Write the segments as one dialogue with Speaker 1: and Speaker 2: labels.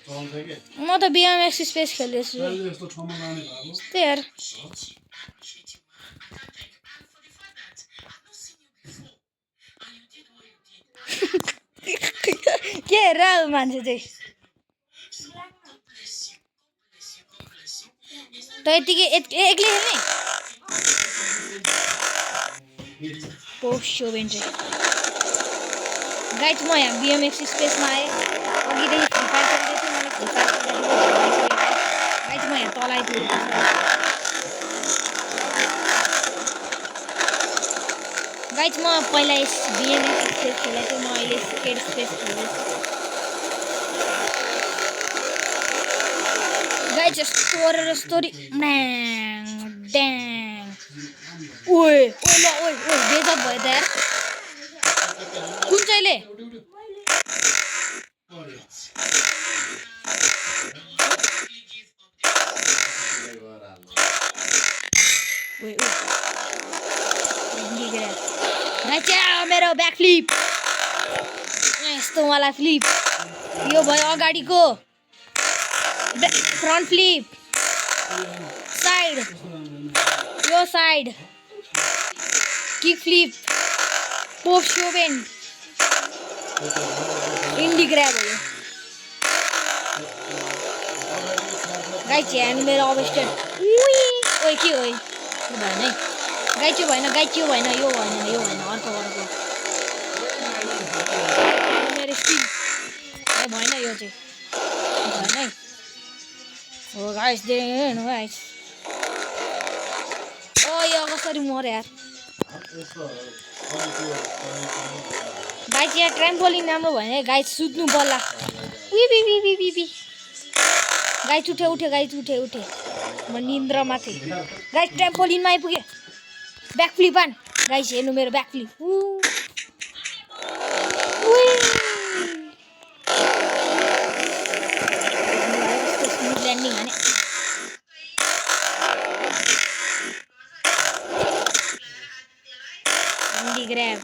Speaker 1: म त BMX space खेल्दैछु त्यस्तै यार के हेरेर मान्छे चाहिँ त यतिकै एक्लै हेर्ने पोस्यो बेन्च गाइज म यहाँ BMX स्पेसमा आएँ अघिदेखि फ्री फायर खेल्दै थिएँ मलाई फ्री फायर गाइज म यहाँ तल आइपुगेको गाइज म पहिला BMX स्पेस खेलेको थिएँ म अहिले स्केट स्पेस खेल्दैछु गाइज स्टोरी ड्याङ ओए बेजत भयो त यार कुन चाहिँले मेरो ब्याक फ्लिप यस्तो वाला फ्लिप यो भयो अगाडिको फ्रन्ट फ्लिप साइड यो साइड किक फ्लिप पोस्ट बेन इन्डी ग्र्याब हो गाइज यहाँ मेरो अबस्टेड ओइ के हो भएन है गाइज यो भएन यो भएन अर्को मेरो स्किल भएन यो चाहिँ भएन है हो गाइस देख्नु गाइस ओ यो कसरी मर्यो यार गाइस यहाँ ट्राम्पोलिन राम्रो भएन है गाइस सुत्नु पर्ला गाइस उठे गाइस म निन्द्रामा थिएँ गाइस ट्राम्पोलिनमा आइपुगेँ ब्याक फ्लिप आन गाइस हेर्नु मेरो ब्याक फ्लिप ल्यान्डिङ हाने इन्डी ग्र्याब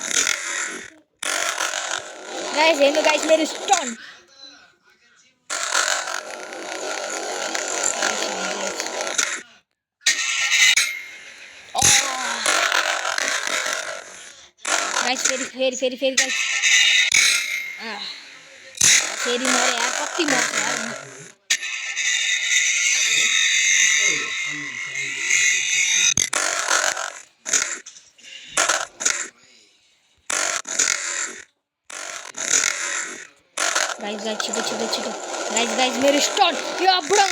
Speaker 1: गाइस हेर्नु गाइस मेरो स्टन गाइस फेरि गाइस फेरि मरे यार कति मर्छ यार गाइस छिटो गाइस मेरो स्टन यो बुडङ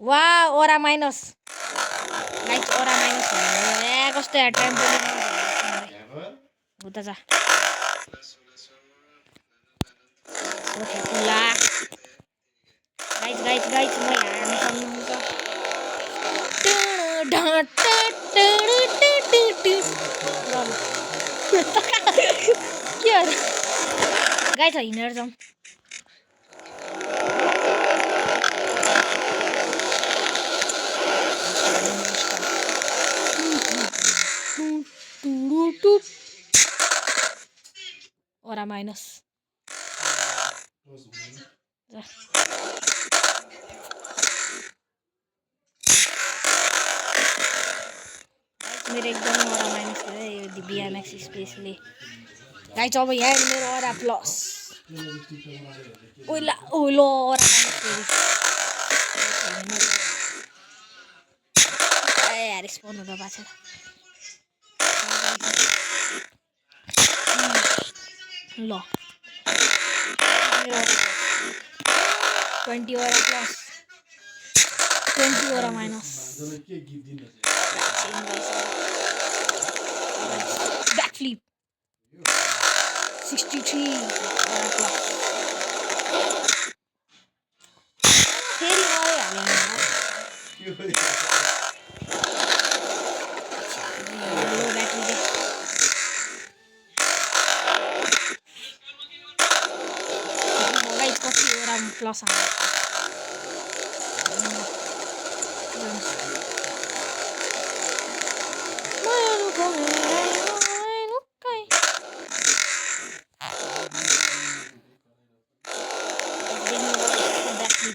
Speaker 1: वाह ओरा माइनस गाइस ओरा माइनस ए कस्तो यार ट्राम्पोलिन उता जा ओके पुला गाइस म यहाँ सक्नुहुन्छ के हो गाइस हिँडेर जाउँ ओरा माइनस मेरो एकदम ओरा माइनस हो यो BMX स्पेसले गाइस अब यहाँ मेरो ओरा प्लस ओइला ओइलो ओरा माइनस यार स्पोन हुँदा बाछा ल 20 ओरा प्लस 20 ओरा माइनस बैक फ्लिप 63 ओरा प्लस फेरि आयो हाल्नु प्लस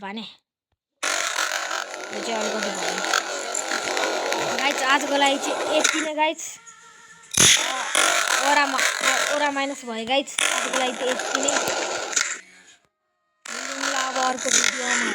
Speaker 1: भने यो चाहिँ अलिकति भयो गाइज। आजको लागि चाहिँ यति नै गाइज। ओरा माइनस भयो गाइज। आजको लागि चाहिँ यति नै। अब अर्को भिडियोमा